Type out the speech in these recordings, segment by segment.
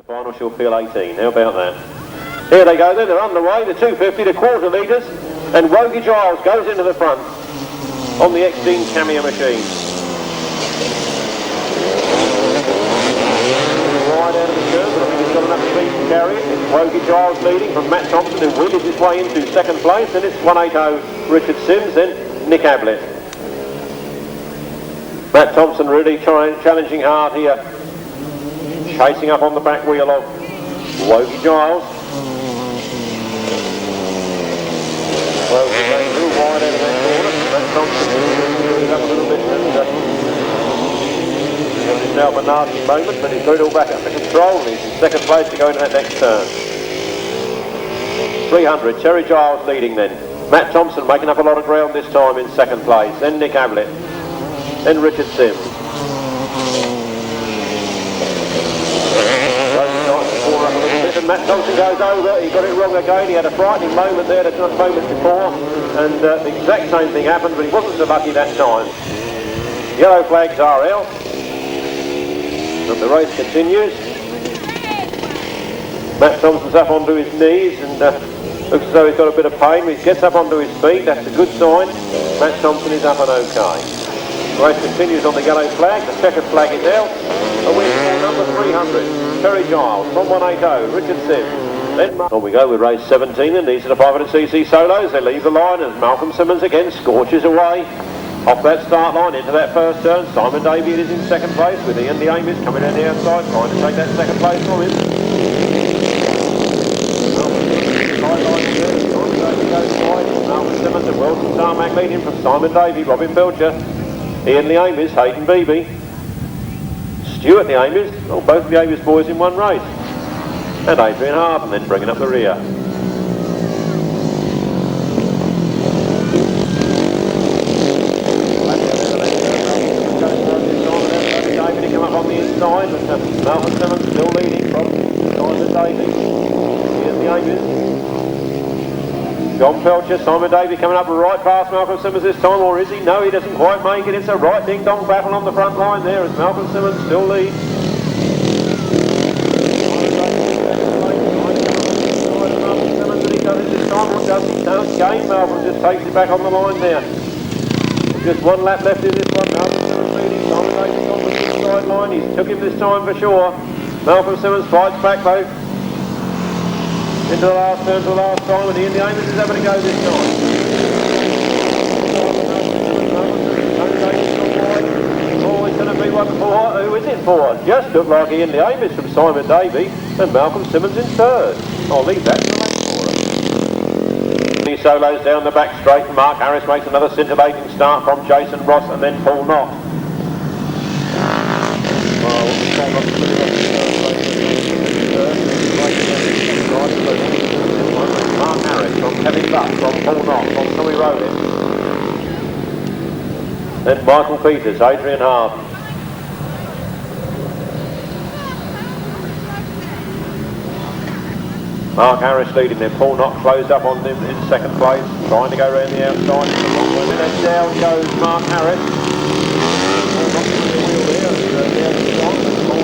The final she'll feel 18. How about that? Here they go then, they're underway, the 250 to quarter litres, and Wogie Giles goes into the front on the X-Dean Cameo machine. Wide out of the curve, but I think he's got enough speed to carry it. It's Wogie Giles leading from Matt Thompson, who wheelies his way into second place. Then it's 180 Richard Sims, then Nick Ablett. Matt Thompson really challenging hard here, chasing up on the back wheel of Wogie Giles. Well, he's going a little wide out of that corner. Matt Thompson is up a little bit and it's now a nasty moment, but he's got it all back under control and he's in second place to go into that next turn. 300, Terry Giles leading then. Matt Thompson making up a lot of ground this time in second place. Then Nick Ablett. Then Richard Sims. And Matt Thompson goes over, he got it wrong again, he had a frightening moment there, the moment before, and the exact same thing happened, but he wasn't so lucky that time. Yellow flags are out, but the race continues. Matt Thompson's up onto his knees, and looks as though he's got a bit of pain. He gets up onto his feet, that's a good sign. Matt Thompson is up and okay. The race continues on the yellow flag, the checkered flag is out. A win for number 300. Terry Giles from 180, Richard Sims. Then on we go with race 17, and these are the 500cc solos. They leave the line as Malcolm Simmons again scorches away off that start line into that first turn. Simon Davey is in second place with Ian the Amis coming down the outside, trying to take that second place from him. Malcolm Simmons and Wilson Tarmac leading from Simon Davey, Robin Belcher, Ian the Amis, Hayden Beebe, Stuart the Amis, oh, both the Amis boys in one race, and Adrian Harden then bringing up the rear. David to come up on the inside, but Malcolm Simmons still leading from Simon Davey. Here's the Amis. John Belcher, Simon Davey coming up right past Malcolm Simmons this time, or is he? No, he doesn't quite make it. It's a right ding-dong battle on the front line there as Malcolm Simmons still leads. Again, Malcolm just takes it back on the line there. Just one lap left in this one. Malcolm Simmons leading. Simon Davies on the inside line. He's took him this time for sure. Malcolm Simmons fights back though. Into the last turn for the last time, and Ian the Amis is having a go this time. Oh, it's going to be one for, who is it for? Just looked like Ian the Amis from Simon Davey, and Malcolm Simmons in third. I'll leave that to the left for him. He solos down the back straight, and Mark Harris makes another scintillating start from Jason Ross, and then Paul Knott. Mark Harris from Kevin Buck, from Paul Knott, from Tommy Rowley. Then Michael Peters, Adrian Harden. Mark Harris leading them. Paul Knott closed up on them in second place, trying to go around the outside. And then down goes Mark Harris. Paul Knott in the wheel there, Paul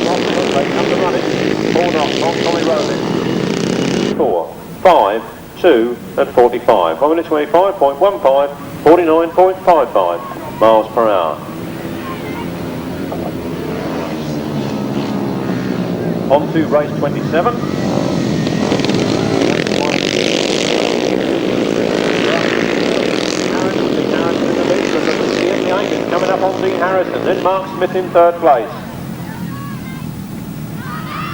Knott, they come to run it. Paul Knott from Tommy Rowley. 4, 5, 2 and 45. 1 minute 25.15, 49.55 miles per hour. On to race 27. Coming up on Dean Harrison, then Mark Smith in third place.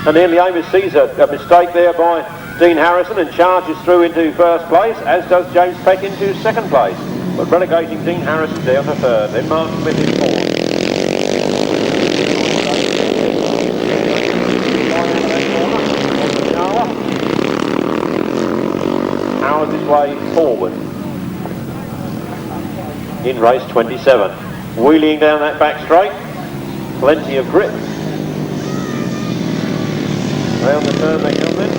And then the Amis sees a mistake there by Dean Harrison and charges through into first place, as does James Peck into second place, but relegating Dean Harrison down to third. Then Mark Smith in fourth. Powers his way forward in race 27. Wheeling down that back straight, plenty of grip. Round the turn they come then.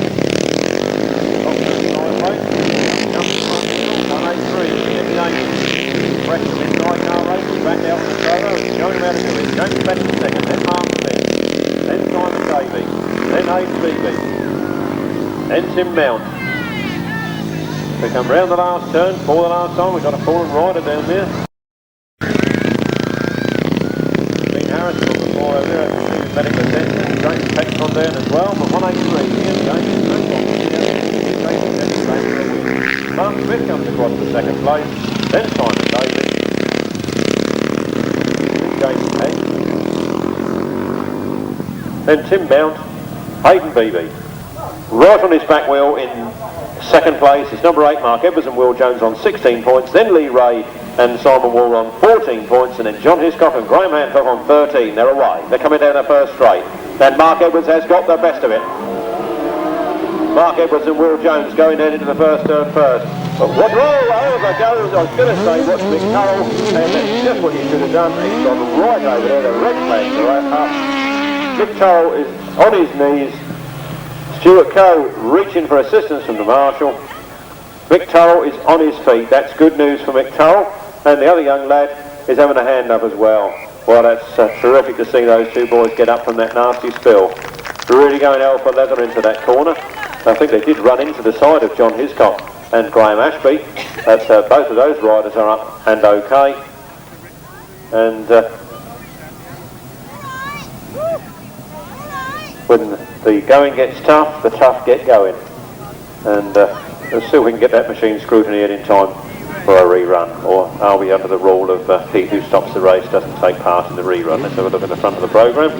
Off to the sideway. 183, Fresh from inside car racing, back out on the trailer, going about to it. James Bennett second, then Mark Smith, then Simon Davey, then Hayden Beebe. Then Tim Mount. We come round the last turn for the last time. We've got a fallen rider down there. Dean Harrison on the floor over there. Medical attention. James Peck's on down as well. But 183 here. James Mark Smith comes across to second place. Then Simon Davey. James Peck. Then Tim Mount. Hayden Beebe. Right on his back wheel in second place is number 8 Mark Edwards and Will Jones on 16 points, then Lee Ray and Simon Wall on 14 points, and then John Hiscock and Graham Hancock on 13. They're away. They're coming down the first straight. Then Mark Edwards has got the best of it. Mark Edwards and Will Jones going down into the first turn first. But what over goes, I was going to say, watch Mick Turrell, and that's just what you should have done. He's gone right over there. The red flags are up. Mick Turrell is on his knees. Stuart Coe reaching for assistance from the marshal. Mick Turrell is on his feet. That's good news for Mick Turrell. And the other young lad is having a hand up as well. Well, that's terrific to see those two boys get up from that nasty spill. Really going hell for leather into that corner. I think they did run into the side of John Hiscock and Graham Ashby. That's, both of those riders are up and okay. And when the going gets tough, the tough get going. And let's see if we can get that machine scrutineered in time for a rerun, or are we under the rule of he who stops the race doesn't take part in the rerun? Let's have a look at the front of the programme.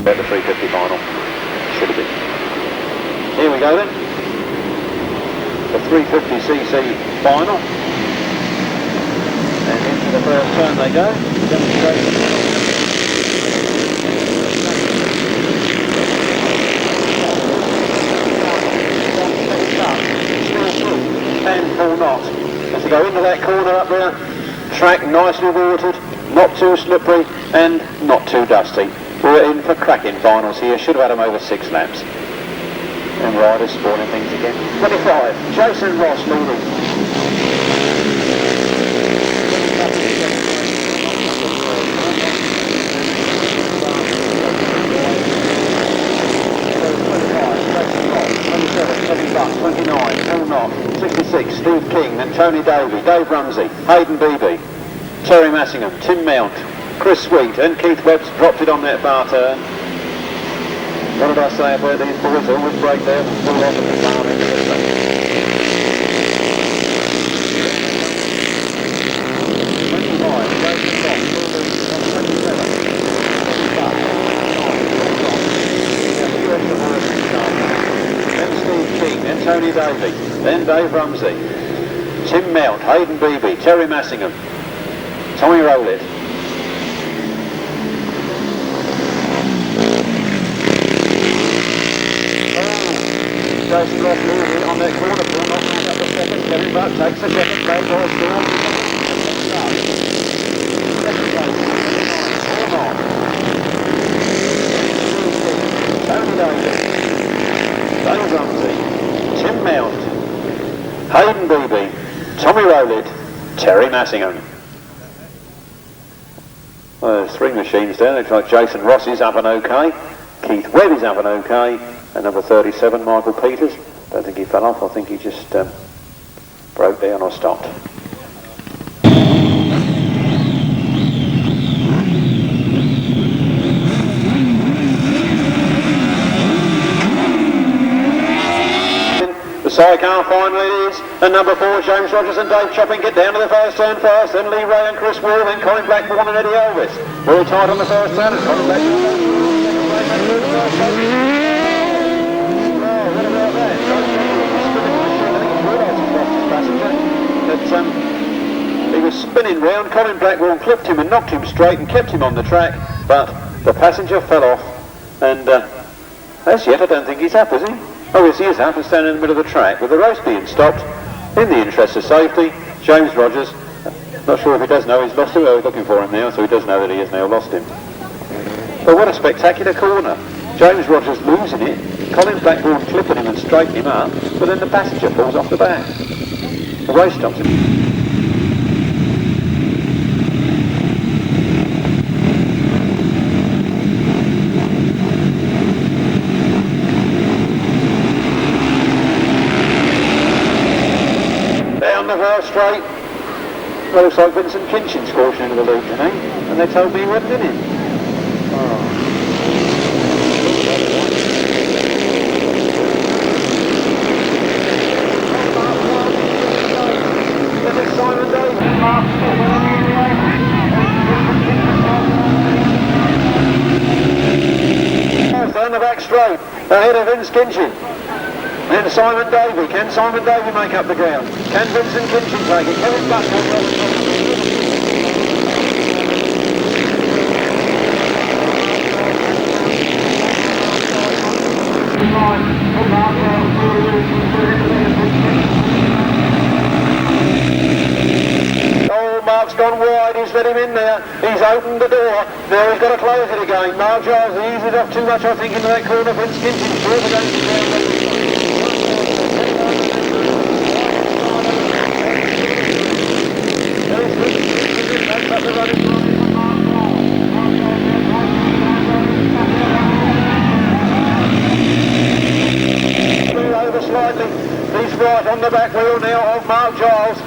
About the 350 final. Should have been. Here we go then. The 350cc final. And into the first turn they go. Demonstration. And full knot. As they go into that corner up there, track nicely watered, not too slippery and not too dusty. We're in for cracking finals here, should have had them over 6 laps. And riders spawning things again. 25, Jason Ross leading. Buck, 29, Paul Knott, 66, Steve King, then Tony Davey, Dave Rumsey, Hayden Beebe, Terry Massingham, Tim Mount, Chris Sweet, and Keith Webb's dropped it on that bar turn. What did I say about these boys? They always break there and pull off at the bar into the thing. 25, Jason Ross, 27, then Steve King, then Tony Davey, then Dave Rumsey, Tim Mount, Hayden Beebe, Terry Massingham, Tommy Rowlett. Jason Ross moving on that corner, pull knocking up the second, Kevin Buck takes the second place, all storm. Second place, 4 Tony Davey, Dave Rumsey, Tim Mount, Hayden Beebe, Tommy Rowlett, Terry Massingham. Well, there's 3 machines there. Looks like Jason Ross is up and okay. Keith Webb is up and okay. And number 37, Michael Peters. Don't think he fell off. I think he just broke down or stopped. The Sidecar Final it is, and number 4, James Rogers and Dave Chopping get down to the first turn first, then Lee Ray and Chris Wall, then Colin Blackburn and Eddie Elvis. Very tight on the first turn, it's Colin Blackburn. What about that? He was spinning round, Colin Blackwell clipped him and knocked him straight and kept him on the track, but the passenger fell off, and as yet I don't think he's up, is he? Oh yes, he is up and standing in the middle of the track, with the race being stopped in the interest of safety. James Rogers, not sure if he does know he's lost him, oh, he's looking for him now, so he does know that he has now lost him. But what a spectacular corner. James Rogers losing it, Colin Blackburn clipping him and straightening him up, but then the passenger falls off the back. The race stops him. Down the far straight. Well, looks like Vincent Kinchin's caution into the lead, you know, and they told me he wasn't in it. Oh. Down the back straight, ahead of Vince Kinchin. Then Simon Davey. Can Simon Davey make up the ground? Can Vincent Kinchin take it? Kevin Blackburn. Oh, Mark's gone wide, he's let him in there. He's opened the door. Now he's got to close it again. Mark Giles eased it off too much, I think, into that corner. Vince Kinchin short against the ground. Over slightly. He's right on the back wheel now of Mark Giles.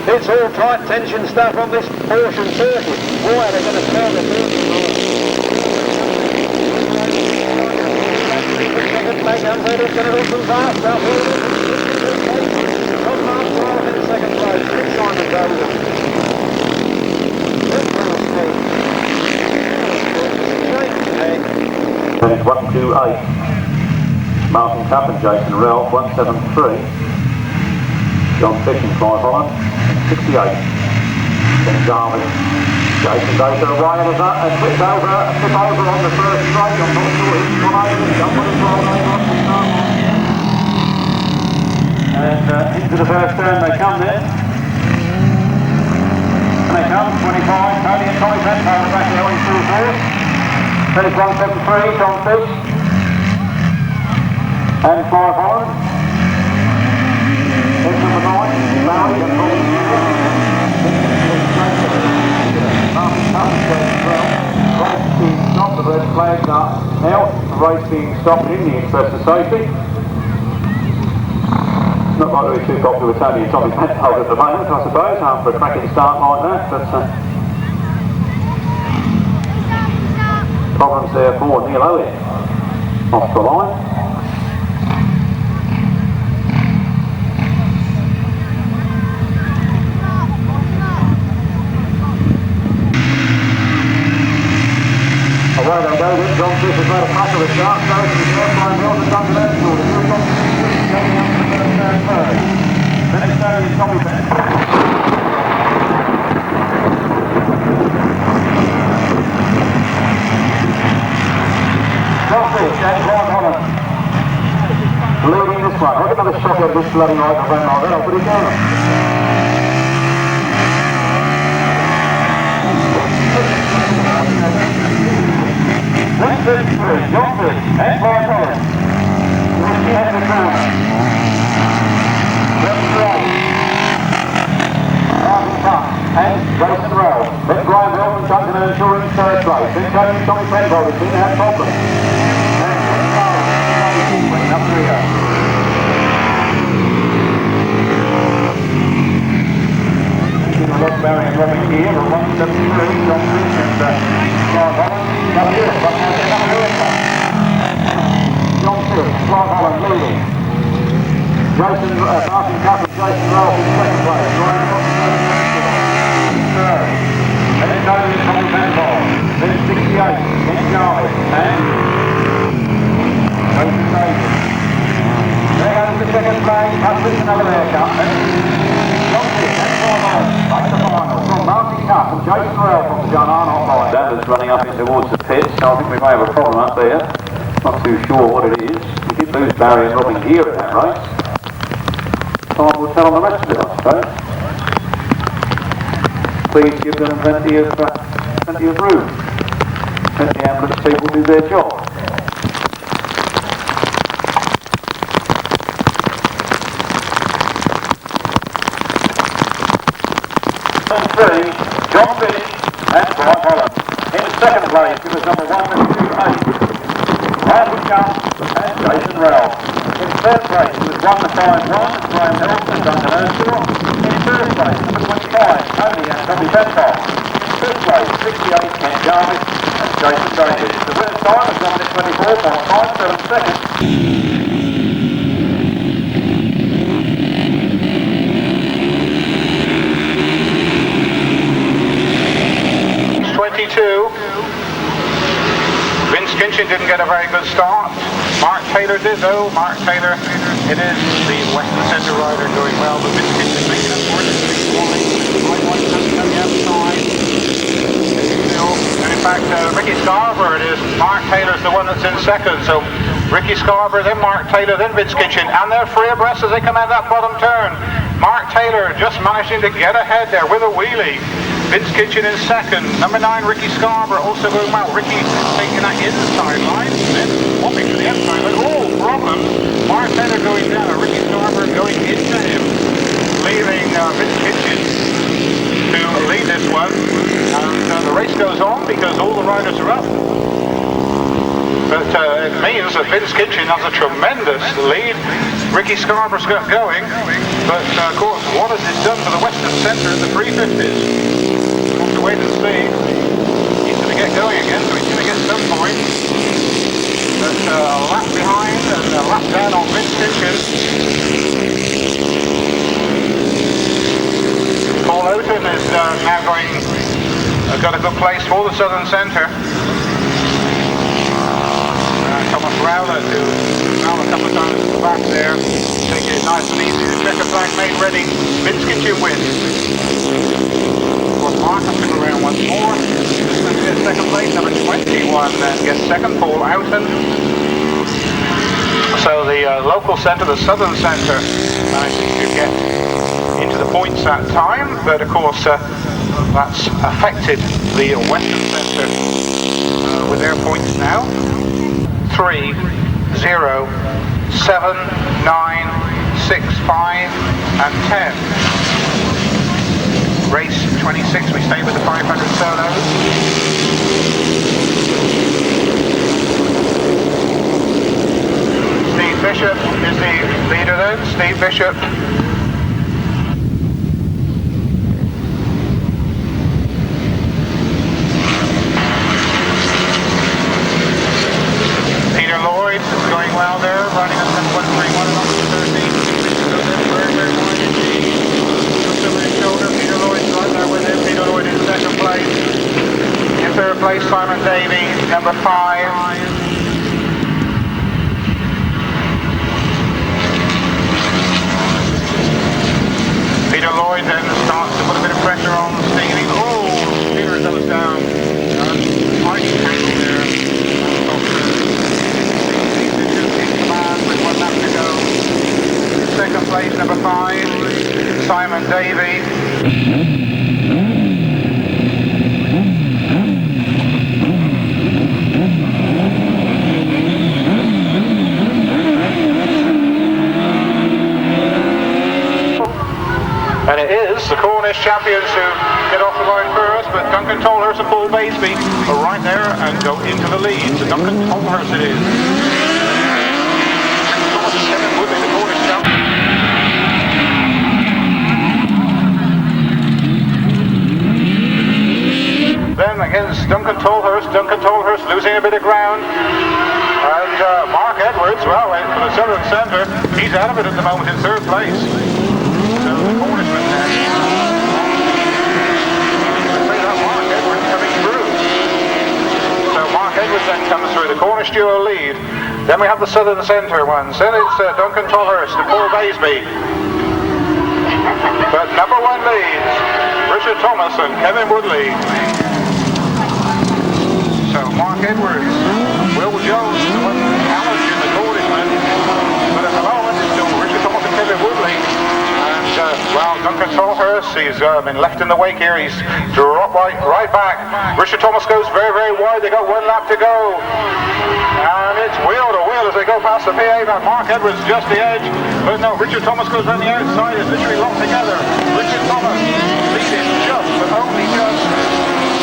It's all tight tension stuff on this portion circuit. Boy, they're going to smell the second flag comes out, it's going to do some fast stuff. From Mark Giles in second place. It's Simon Davey. 128. Malcolm Cup and Jason Ralph 173. John Fish and Clive Holland 68. Then Giles, Jason Davey away and a flip over on the first straight. I'm not sure he's gone over the jump on his roll over. And into the first turn they come there. And they come, 25, Tony and Tommy Bent over the back of the orange full force. Then it's 173, John Fish. And Clive Holland. Then number 9, Barry and Paul. Race being stopped, the red flags are out. The race being stopped in the interest of safety. Not like to be too popular with Tony and Tommy Bent at the moment, I suppose, after a cracking start like that. But problems there for Neil Elliott. Off the line. Away they go then, John Fish has made a pass of the start, goes to the first line, Milton Duncan Earnshaw, the two John Fish going up to the first and third. Then it's Tony and Tommy Bent. John Fish and Clive Holland leading this one. I'll get another shot at this bloody right of Van Marvel, I'll put it down. John Fish and Clive Holland. He has the corner. Left right. Martin Cup and Jason Ralph. Then Graham Hill and Duncan Earnshaw in third place. Then Tony and Tommy Bent they seem to have problems. And up the rear. Barry and Robin here, but 173, John Fish and Clive Holland. John Fish, Clive Holland leading. Jason, Martin Cup and Jason Ralph in second place. Ryan Robinson in third. Then it's Tony and Tommy Bent. Then it's 68, Ken Giles and Jason Davey. There goes the second flag, Hutchins another haircut. John Fish and Clive Holland make the final from Martin Cup and Jason Ralph on the John Arnott line. Danvers running up in towards the pits, so I think we may have a problem up there. Not too sure what it is. We did lose Barry and Robin Gear in that race. Time will tell on the rest of it, I suppose. Please give them plenty of room. Let the ambulance people do their job. 3, John Bennett and Brian Holland. In second place, it was number 128, Malcolm Simmons and Jason Ralph. In third place, it was 151, Graham Nelson and Duncan Earnshaw. In first place, number 25, Tony and Tommy Bedford. In fifth place, 68, Ken Giles and Jason Davey. The winner's time was 1:24.57 seconds. 22. Vince Kinchin didn't get a very good start. Mark Taylor did though. Mark Taylor, it is the Western Centre rider going well, but Vince Kinchin making it for it. And in fact, Ricky Scarborough, it is Mark Taylor's the one that's in second. So Ricky Scarborough, then Mark Taylor, then Vince Kinchin, and they're free abreast as they come out that bottom turn. Mark Taylor just managing to get ahead there with a wheelie. Vince Kinchin in second. Number 9, Ricky Scarborough, also going well. Ricky taking that inside line, then hopping to the outside line. Oh, problem. Mark Taylor going down, Ricky Scarborough going into him, leaving Vince Kinchin to lead this one. And the race goes on because all the riders are up. But it means that Vince Kinchin has a tremendous lead. Ricky Scarborough's got going, but of course, what has this done for the Western Centre in the 350s? We'll have to wait and see. He's going to get going again, so he's going to get some points. But a lap behind and a lap down on Vince Kinchin. Paul Oaten is now going, got a good place for the Southern Centre. Thomas Rowler to now a couple of times at the back there, taking it nice and easy. The checker flag made ready. Vince Kinchin wins. Mark up to around once more. This is going to be a second place, number 21 then gets second, Paul Outen. So the local centre, the Southern Centre, managed to get into the points that time, but of course that's affected the Western Centre with their points now. 3, 0, 7, 9, 6, 5 and 10. Race 26, we stay with the 500 solos. Steve Bishop is the leader then, Steve Bishop. Lloyd is going well there, running at 131 and up to 13. Very, very wide indeed. Just over his shoulder, Peter Lloyd's right there with him. Peter Lloyd in second place. In third place, Simon Davey, number 5. Peter Lloyd then starts to put a bit of pressure on Stevie. Oh, Peter goes down. Nice tangle there. With 1 lap to go. Second place, number 5, Simon Davey. And it is the Cornish champions who get off the line first, but Duncan Tolhurst and Paul Baseby are right there and go into the lead. So Duncan Tolhurst it is. Then against Duncan Tolhurst losing a bit of ground. And Mark Edwards, well, for the Southern Centre, he's out of it at the moment in third place. So the Cornishman there. Mark Edwards coming through. So Mark Edwards then comes through, the Cornish duo lead. Then we have the Southern Centre ones. Then it's Duncan Tolhurst and Paul Baseby. But number 1 leads Richard Thomas and Kevin Woodley. So Mark Edwards, Will Jones, the one challenging the Cornishman. But at the moment it's still Richard Thomas and Kevin Woodley. And well, Duncan Tolhurst, he's been left in the wake here. He's drop right back. Richard Thomas goes very, very wide. They got 1 lap to go. And it's wheel to wheel as they go past the PA. Now Mark Edwards just the edge. But no, Richard Thomas goes on the outside. It's literally locked together. Richard Thomas leading just, but only just.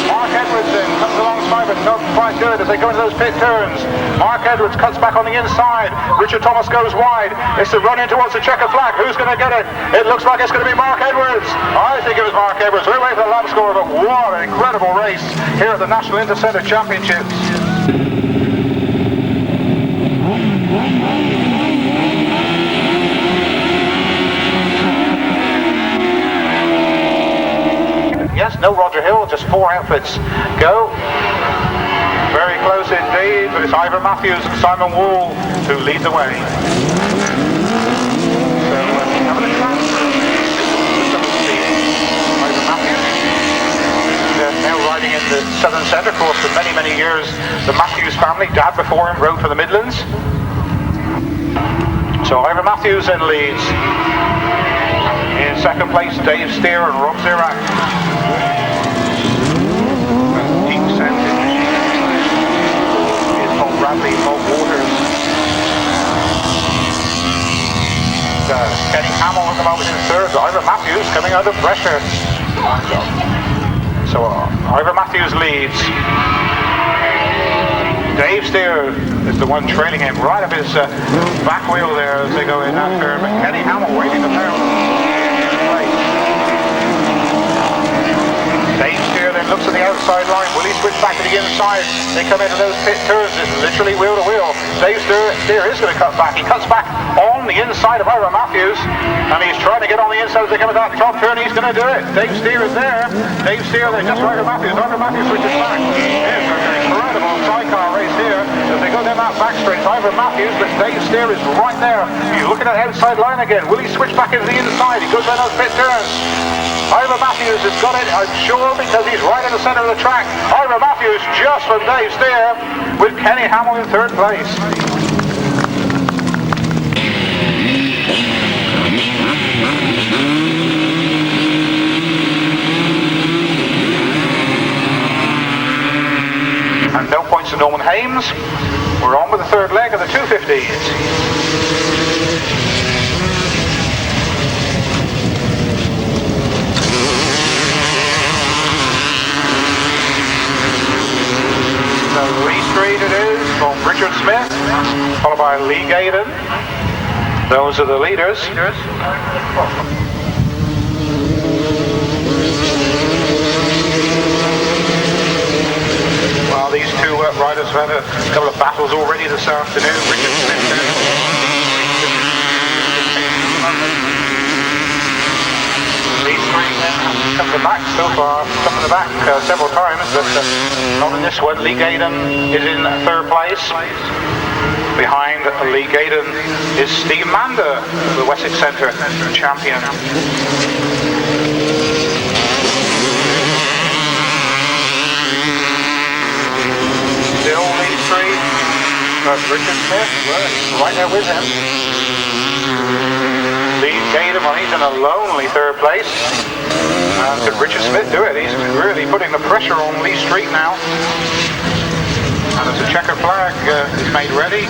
Mark Edwards then comes alongside, but not quite good as they go into those pit turns. Mark Edwards cuts back on the inside. Richard Thomas goes wide. It's the run in towards the checkered flag. Who's going to get it? It looks like it's going to be Mark Edwards. I think it was Mark Edwards. We're waiting for the lap score, but what an incredible race here at the National Intercentre Championships. Yes, no Roger Hill, just 4 outfits go. Very close indeed, but it's Ivor Matthews and Simon Wall who lead the way. So having a transfer. Ivor Matthews. Now riding in the Southern Centre, of course, for many, many years. The Matthews family, dad before him, rode for the Midlands. So Ivor Matthews then leads. In second place, Dave Steer and Rob Zirac. Deep centre is Paul Bradley, Paul Waters. Kenny Hamill at the moment in third. Ivor Matthews coming under pressure. So Ivor Matthews leads. Dave Steer is the one trailing him right up his back wheel there as they go in that turn. But Kenny Hamill waiting to turn. Dave Steer then looks at the outside line. Will he switch back to the inside? They come into those pit turns. It's literally wheel to wheel. Dave Steer is going to cut back. He cuts back on the inside of Ivor Matthews, and he's trying to get on the inside as they come into that top turn. He's going to do it. Dave Steer is there. Dave Steer, they're just Ivor Matthews. Ivor Matthews switches back. It's an incredible sidecar race here as they go down that back straight. Ivor Matthews, but Dave Steer is right there. He's looking at the outside line again. Will he switch back into the inside? He goes down those pit turns. Ivor Matthews has got it, I'm sure, because he's right in the centre of the track. Ivor Matthews just from Dave Steer with Kenny Hamill in third place. And no points to Norman Hames. We're on with the third leg of the 250s. Lee Street it is from Richard Smith, followed by Lee Gaydon. Those are the leaders. Well, these two riders have had a couple of battles already this afternoon. Richard Smith Lee Street then come to the back so far, come to the back several times, but not in this one. Lee Gaydon is in third place. Behind Lee Gaydon is Steve Mander, the Wessex Centre champion. Still Lee Street, but Richard Smith, right there with him. Lee Gaydon, well, he's in a lonely third place. Could Richard Smith do it? He's really putting the pressure on Lee Street now. And as the checker flag is made ready,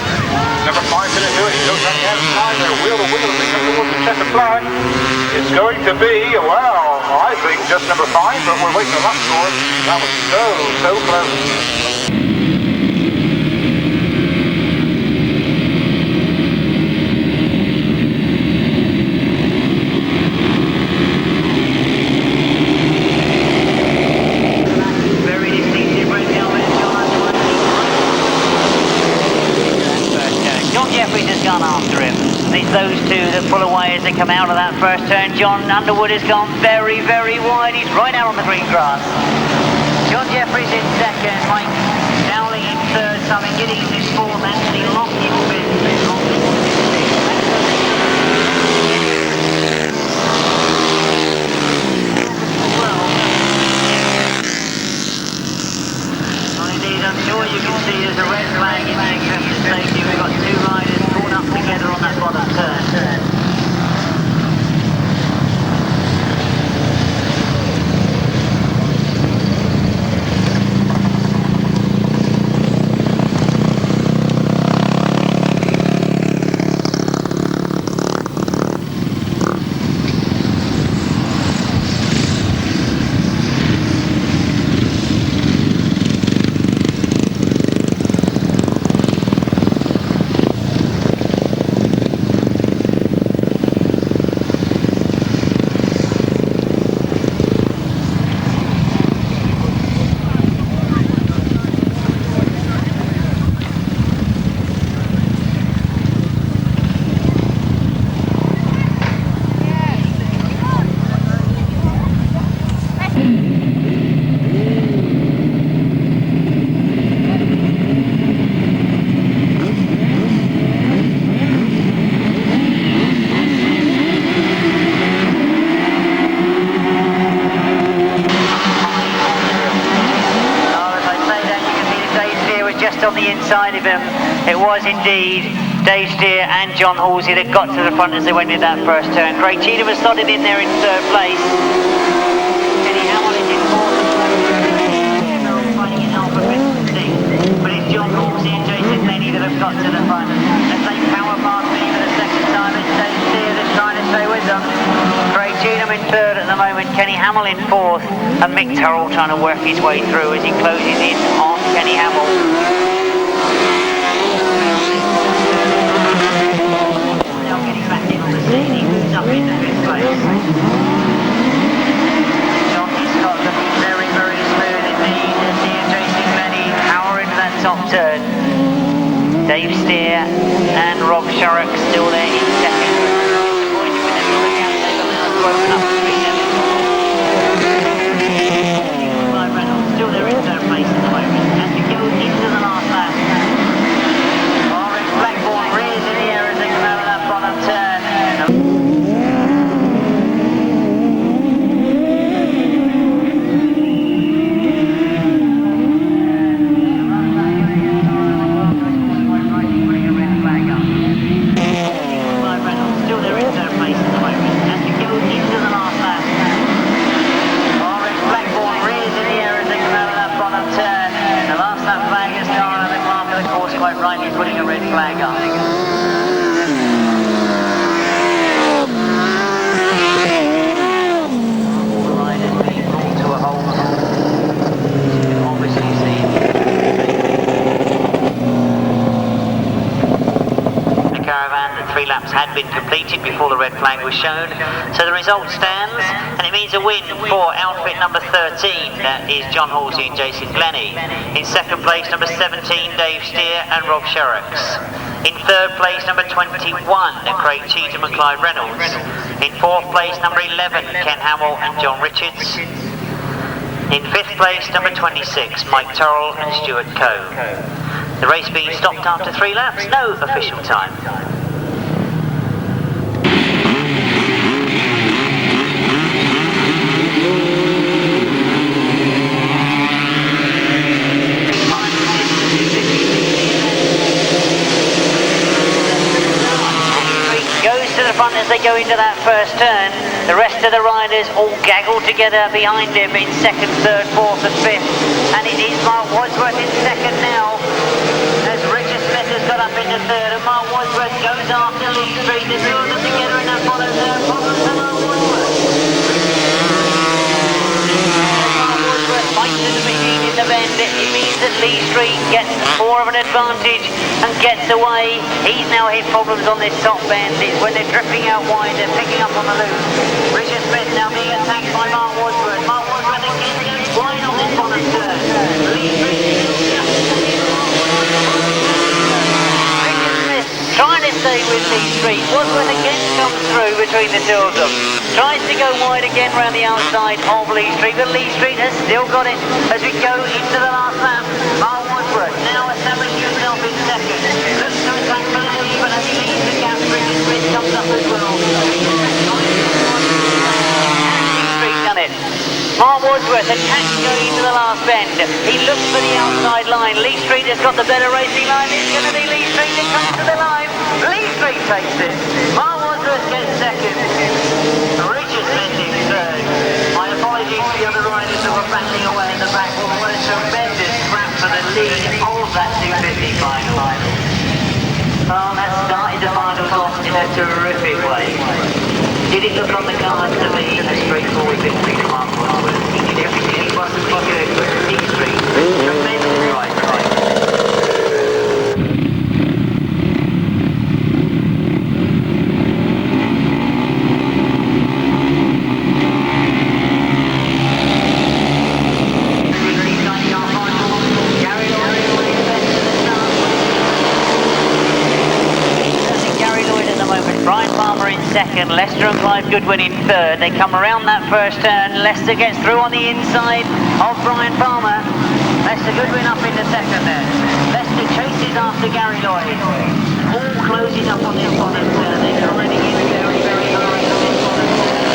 number 5 going to do it. He goes on the outside there, wheel to wheel, as they come towards the checker flag. It's going to be, well, I think just number 5, but we're waiting for the lap score. That was so close. Those two that pull away as they come out of that first turn. John Underwood has gone very, very wide. He's right out on the green grass. John Jeffries in second. Mike Dowling in third. Simon Giddings is fourth. Anthony Locke in fifth. Well, indeed, I'm sure you can see there's a red flag in the exception safety. We've got two riders pulled up together on that bottom turn. with them. It was indeed Dave Steer and John Halsey that got to the front as they went in that first turn. Craig Cheetham was slotted in there in third place. Kenny Hamill is in fourth. Fighting in alphabetical sixth. But it's John Halsey and Jason Lenny that have got to the front. As they power past me for the second time, it's Dave Steer that's trying to stay with them. Craig Cheetham in third at the moment, Kenny Hamill in fourth, and Mick Turrell trying to work his way through as he closes in on Kenny Hamill. Now getting back in on the scene, he moves up into fifth place. John Scott looking very, very smooth indeed as he and Jason Lenny power into that top turn. Dave Steer and Rob Sharrock still there in second. Open up between them. Clive Reynolds still there in third place at the moment as we go into the last lap. Orange Blackbourne rears in the air as they come out of that bottom turn. Clive Reynolds still there in third place at the moment. Into the last lap. Orange Blackbourne rears in the air as they come out of that bottom turn. The last lap flag has gone and the clerk of the course quite rightly putting a red flag up. All the riders being brought to a halt. You can obviously see the caravan, the 3 laps had been completed before the red flag was shown. So the result stands, and it means a win for outfit number 13, that is John Halsey and Jason Glennie. In second place, number 17, Dave Steer and Rob Sharrocks. In third place, number 21, Craig Cheetham and Clive Reynolds. In fourth place, number 11, Ken Hamill and John Richards. In fifth place, number 26, Mick Turrell and Stuart Coe. The race being stopped after 3 laps, no official time. Front as they go into that first turn. The rest of the riders all gaggled together behind him in second, third, fourth and fifth, and it is Mark Wadsworth in second now as Richard Smith has got up into third and Mark Wadsworth goes after Lee Street. The two of them together in that bottom third. Problems for Mark Wadsworth. Mark Wadsworth fights to the machine in the bend. It means that Lee Street gets more of an advantage and gets away. He's now hit problems on this top bend. It's when they're drifting out wide, they're picking up on the loop. Richard Smith now being attacked by Mark Wadsworth. Mark Wadsworth again goes wide on this bottom turn. Lee Street Richard Smith trying to stay with Lee Street. Wadsworth again comes through between the two of them. Tries to go wide again round the outside of Lee Street, but Lee Street has still got it as we go into the last lap. Mark Wadsworth now established himself in second. Looks to attack for the lead, but as he leads the gap, Richard Smith comes up as well. Street done it. Mark Wadsworth attacks going into the last bend. He looks for the outside line. Lee Street has got the better racing line. It's going to be Lee Street that comes to the line. Lee Street takes it. Mark Wadsworth gets second. Richard Smith in third. My apologies to the other riders who were battling away in the back. What a tremendous scrap for the lead of that 250 final. Well, that started the finals off in a terrific way. Did it look on the cards to be a straightforward victory for Mark Wadsworth? He did everything he wanted to do for Lee Street. Tremendous ride. Second, Lester and Clive Goodwin in third. They come around that first turn. Lester gets through on the inside of Brian Palmer. Lester Goodwin up into second there. Lester chases after Gary Lloyd. All closing up on this bottom turn. They're riding in very, very hard on this bottom turn.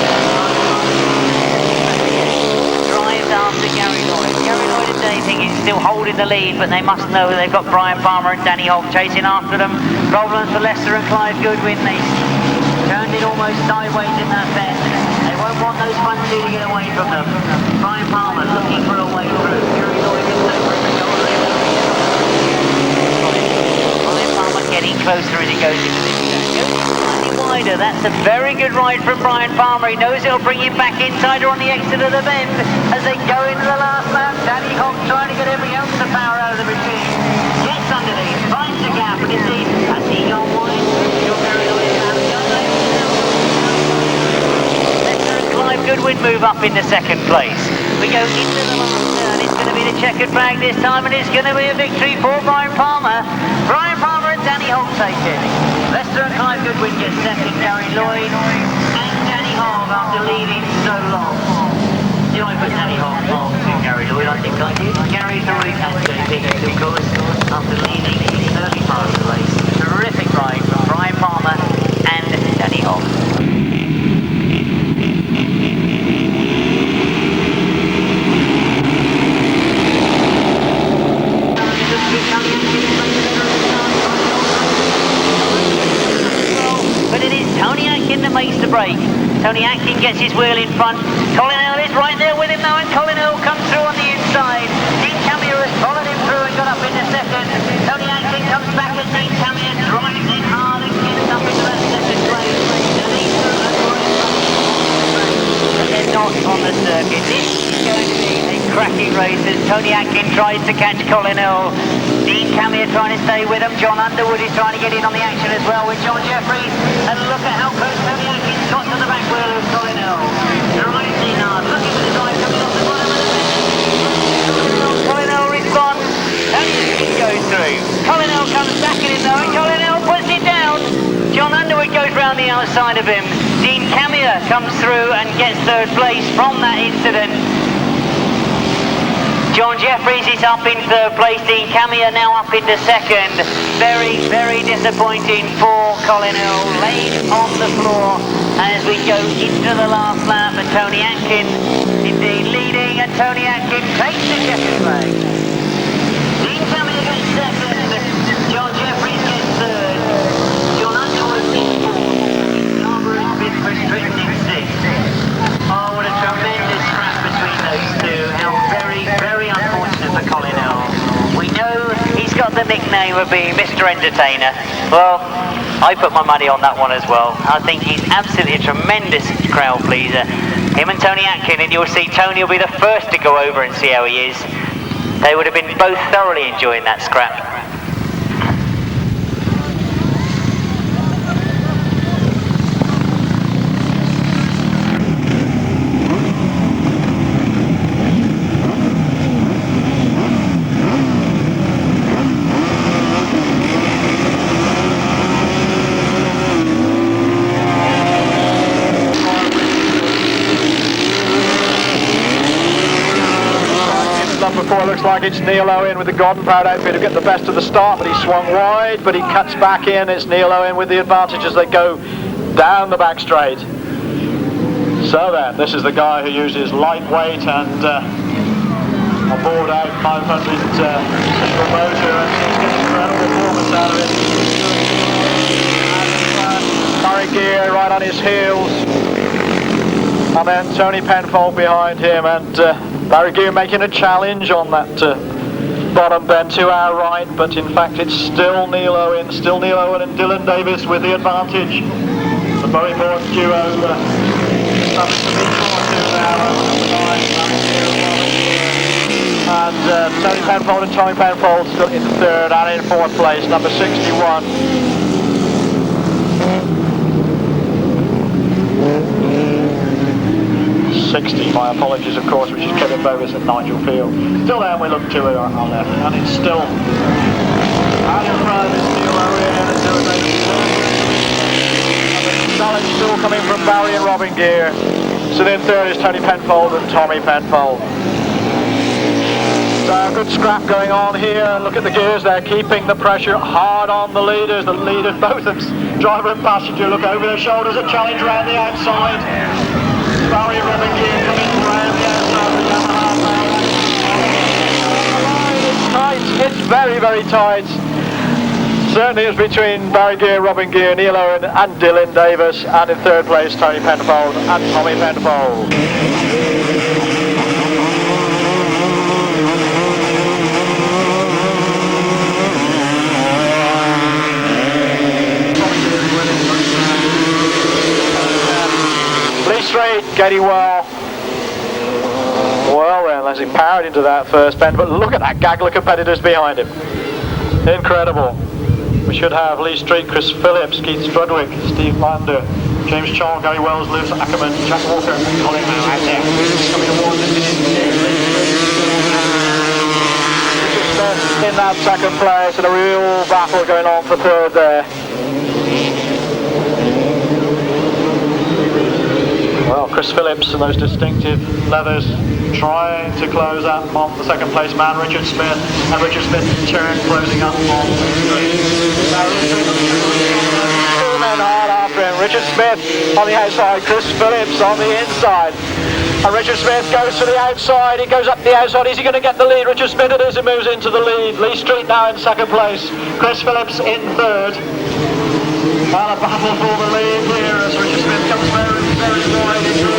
Drives after Gary Lloyd. Gary Lloyd and Davey is still holding in the lead, but they must know they've got Brian Palmer and Danny Hogg chasing after them. Problems for Leicester and Clive Goodwin. They turned it almost sideways in that bend. They won't want those front two to get away from them. Brian Palmer looking for a way through. Brian Palmer getting closer as he goes into this slightly wider. That's a very good ride from Brian Palmer. He knows it'll bring him back inside or on the exit of the bend as they go into the last lap. Danny Hogg trying to get every ounce of power out of the machine. Gets underneath, finds the gap, and indeed, has he gone wide? Clive Goodwin move up into second place. We go into the last turn. It's going to be the checkered flag this time, and it's going to be a victory for Brian Palmer. Brian Palmer and Danny Hogg take it. Leicester and Clive Goodwin get second. Gary Lloyd and Danny Hogg after leading so long. Did I put Danny Hogg to Gary Lloyd? I think I did. Gary's the route and JP, of course, after leading in the early part of the race. Terrific ride from Brian Palmer and Danny Hogg. But it is Tony Atkin that makes the break. Tony Atkin gets his wheel in front. Colin Earl is right there with him now, and Colin Earl comes through on the inside. Dean Cameo has followed him through and got up into second. Tony Atkin comes back at Dean Cameo, drives in hard and gets up into that second place. But they're not on the circuit. This is going to be a cracking race as Tony Atkin tries to catch Colin Earl. Dean Cameo trying to stay with him. John Underwood is trying to get in on the action as well with John Jeffries. And look at how close Tony Atkin got to the back wheel of Colin Earl. Drives in hard, looking for the drive coming off the bottom of the bend. Colin Earl responds. Tony Atkin goes through. Colin Earl comes back at him though, and Colin Earl puts it down. John Underwood goes round the outside of him. Dean Cameo comes through and gets third place from that incident. John Jeffries is up in third place. Dean Cameo now up into second. Very, very disappointing for Colin Earl. Laid on the floor as we go into the last lap. And Tony Atkin indeed leading, and Tony Atkin takes the checkered flag. Dean Cameo gets second. John Jeffries gets third. John Underwood gets fourth. Scarborough has been restricting sixth. Oh, what a tremendous scrap between those two. How very, very unfortunate for Colin Earl. We know he's got the nickname of being Mr. Entertainer. Well, I put my money on that one as well. I think he's absolutely a tremendous crowd pleaser. Him and Tony Atkin, and you'll see Tony will be the first to go over and see how he is. They would have been both thoroughly enjoying that scrap. Before, looks like it's Neil Owen with the Gordon Proud outfit who get the best of the start, but he swung wide, but he cuts back in. It's Neil Owen with the advantage as they go down the back straight. So then, this is the guy who uses lightweight and a board out 500 motor and gets incredible performance out of it. And Murray Gear right on his heels, and then Tony Penfold behind him, and Barry Gear making a challenge on that bottom bend to our right, but in fact it's still Neil Owen and Dylan Davis with the advantage. The very important duo having to be short to now. And Tony Penfold and Tommy Penfold still in third and in fourth place, number 61. 60, my apologies of course, which is Kevin Bovis and Nigel Field. Still there, we look to it on left, and it's still out in front is Neil Owen and Dylan Davis. And the challenge still coming from Barry and Robin Gear. So then third is Tony Penfold and Tommy Penfold. So a good scrap going on here, and look at the gears, they're keeping the pressure hard on the leaders, both of them, driver and passenger, look over their shoulders, a challenge around the outside. Barry and Robin Gear coming around the outside of the Yamaha. It's tight It's very, very tight. Certainly is between Barry Gear, Robin Gear, Neil Owen and Dylan Davis, and in third place Tony Penfold and Tommy Penfold. Lee Street getting well. Well then, as he powered into that first bend, but look at that gaggle of competitors behind him. Incredible. We should have Lee Street, Chris Phillips, Keith Strudwick, Steve Lander, James Charles, Gary Wells, Lewis Ackerman, Jack Walker, Colin Howe out there. Coming towards it. In that second place, and a real battle going on for third there. Well, Chris Phillips and those distinctive leathers trying to close up on the second place man, Richard Smith, and Richard Smith in turn closing up on two men hard after him. Richard Smith on the outside, Chris Phillips on the inside. And Richard Smith goes to the outside, he goes up the outside. Is he going to get the lead? Richard Smith it is, he moves into the lead. Lee Street now in second place, Chris Phillips in third. Well, a battle for the lead here as Richard Smith comes very, very wide into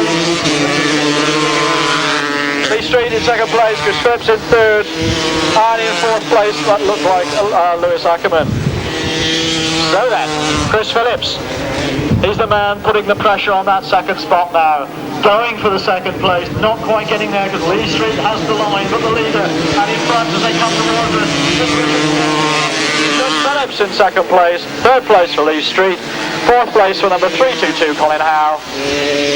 Lee Street in second place, Chris Phillips in third, and in fourth place that looked like Lewis Ackerman. So then, Chris Phillips, he's the man putting the pressure on that second spot now. Going for the second place, not quite getting there because Lee Street has the line, but the leader, and in front as they come towards us. Chris Phillips in second place, third place for Lee Street, fourth place for number 322 Colin Howe,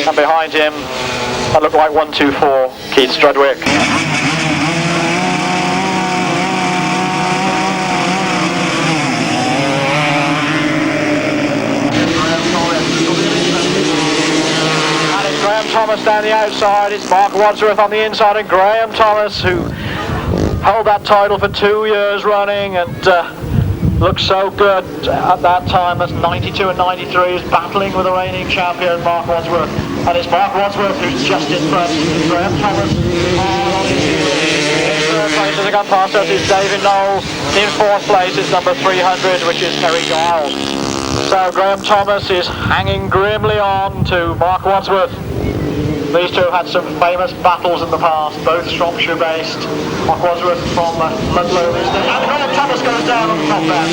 and behind him, that looked like 124 Keith Strudwick. Graham Thomas down the outside, it's Mark Wadsworth on the inside, and Graham Thomas, who held that title for 2 years running and looked so good at that time. That's 92 and 93, is battling with the reigning champion Mark Wadsworth, and it's Mark Wadsworth who's just in front. Graham Thomas in third place as they come past us is David Knowles. In fourth place is number 300, which is Terry Giles. So Graham Thomas is hanging grimly on to Mark Wadsworth. These two have had some famous battles in the past, both Shropshire based. Mark Wadsworth from Ludlow, and Graham Thomas goes down on the top there.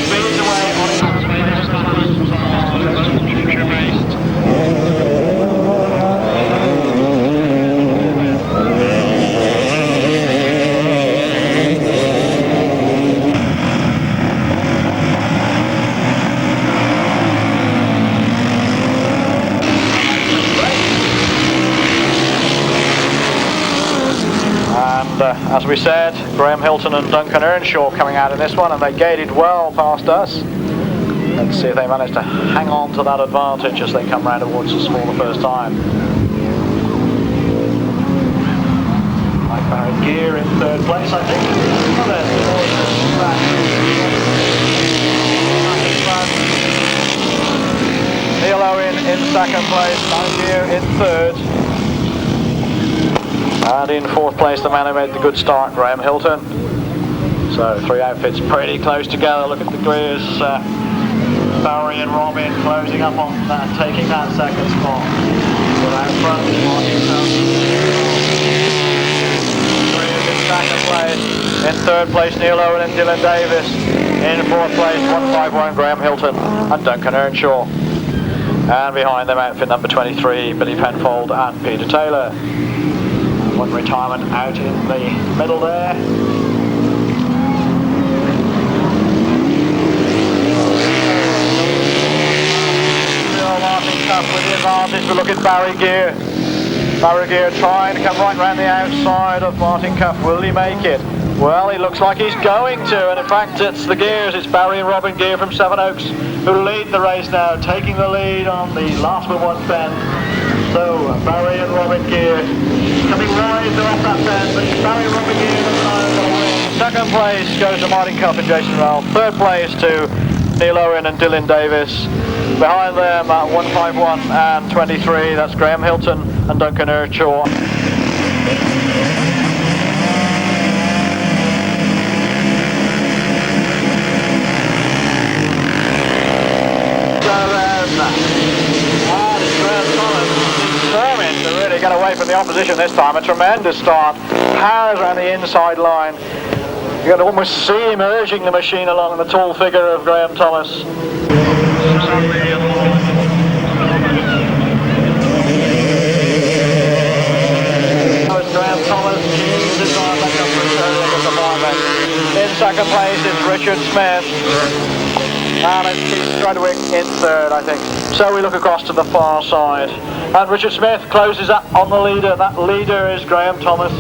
Speeds away on his Shropshire based. As we said, Graham Hilton and Duncan Earnshaw coming out in this one, and they gated well past us. Let's see if they manage to hang on to that advantage as they come round towards us for the first time. Like Gear in third place, I think. Neil Owen in second place, Gear in third. And in fourth place, the man who made the good start, Graham Hilton. So three outfits pretty close together. Look at the gears. Barry and Robin closing up on that, taking that second spot. But out front, in second place. In third place, Neil Owen and Dylan Davis. In fourth place, 151 Graham Hilton and Duncan Earnshaw. And behind them, outfit number 23, Billy Penfold and Peter Taylor. One retirement out in the middle there. Still Martin Cuff with the advantage, but look at Barry Gear. Barry Gear trying to come right round the outside of Martin Cuff. Will he make it? Well, he looks like he's going to, and in fact it's the Gears, it's Barry and Robin Gear from Sevenoaks who lead the race now, taking the lead on the last but one bend. So Barry and Robin Gear coming right off that bend, but Barry and Robin Gear win. Second place goes to Martin Cuff and Jason Ralph. Third place to Neil Owen and Dylan Davis. Behind them at 151 and 23, that's Graham Hilton and Duncan Earnshaw. third now. And it's Graham Thomas determined to really get away from the opposition this time. A tremendous start. Powers around the inside line. You can almost see him urging the machine along, the tall figure of Graham Thomas. Graham Thomas in second place is Richard Smith, and it's Keith Strudwick in third, I think. So we look across to the far side, and Richard Smith closes up on the leader. That leader is Graham Thomas.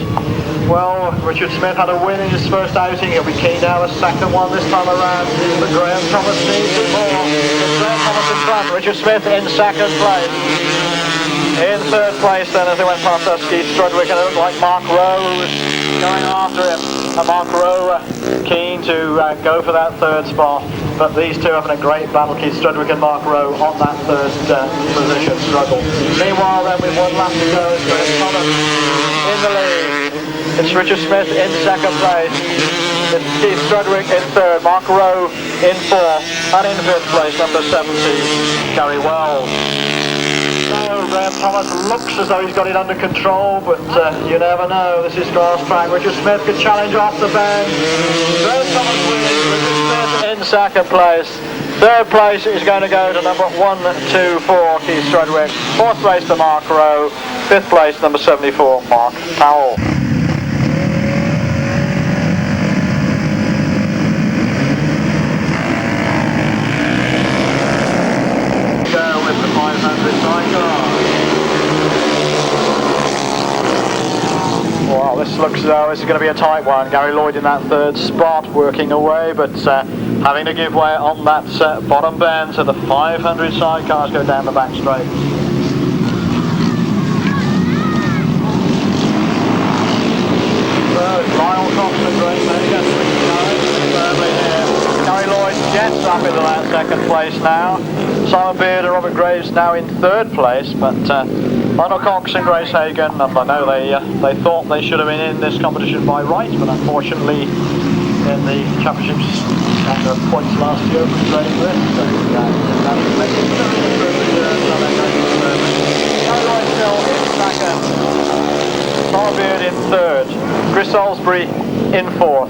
Well, Richard Smith had a win in his first outing. He'll be keen to have a second one this time around, but Graham Thomas needs it more. It's Graham Thomas in front, Richard Smith in second place. In third place then, as they went past us, Keith Strudwick, and it looked like Mark Rowe was going after him. And Mark Rowe keen to go for that third spot, but these two having a great battle, Keith Strudwick and Mark Rowe, on that third position struggle. Meanwhile then, with one lap to go, it's Graham Thomas in the lead. It's Richard Smith in second place. It's Keith Strudwick in third, Mark Rowe in fourth, and in fifth place, number 70, Gary Wells. So Graham Thomas looks as though he's got it under control, but you never know. This is Grasstrack. Richard Smith could challenge off the bend. Graham Thomas wins. Richard Smith in second place. Third place is going to go to number 124, Keith Strudwick. Fourth place to Mark Rowe. Fifth place, number 74, Mark Powell. With the 500 Sidecar. Well, this looks as though this is going to be a tight one. Gary Lloyd in that third spot, working away, but having to give way on that bottom bend, so the 500 Sidecars go down the back straight. So, Lyle Cox and Greg Megan. Gary Lloyd gets up into that second place now. Simon Beard and Robert Graves now in third place, but Lionel Cox and Grace Hagan, and I know they thought they should have been in this competition by rights, but unfortunately in the championships and the points last year was great risk. So Gary Lloyd still in second. Simon Beard in third. Chris Salisbury in fourth.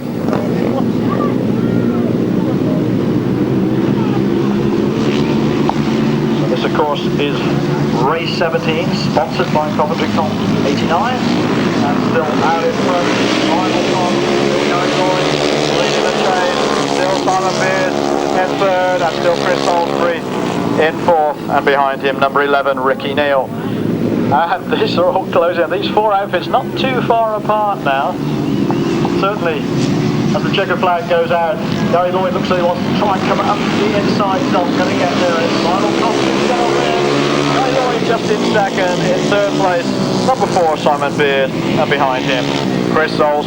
This, of course, is race 17, sponsored by Coventry Comp 89, and still out in front, Final Comp, still going Lloyd, leading the chase, still Simon Beard in third, and still Chris Salisbury in fourth, and behind him, number 11, Ricky Neal. And these are all closing, these four outfits not too far apart now, certainly. As the checker flag goes out, Gary Lloyd looks like he wants to try and come up the inside. He's not going to get there. It's Lionel Cox down there. Gary Lloyd just in second. In third place, number 4, Simon Beard. And behind him, Chris Soles.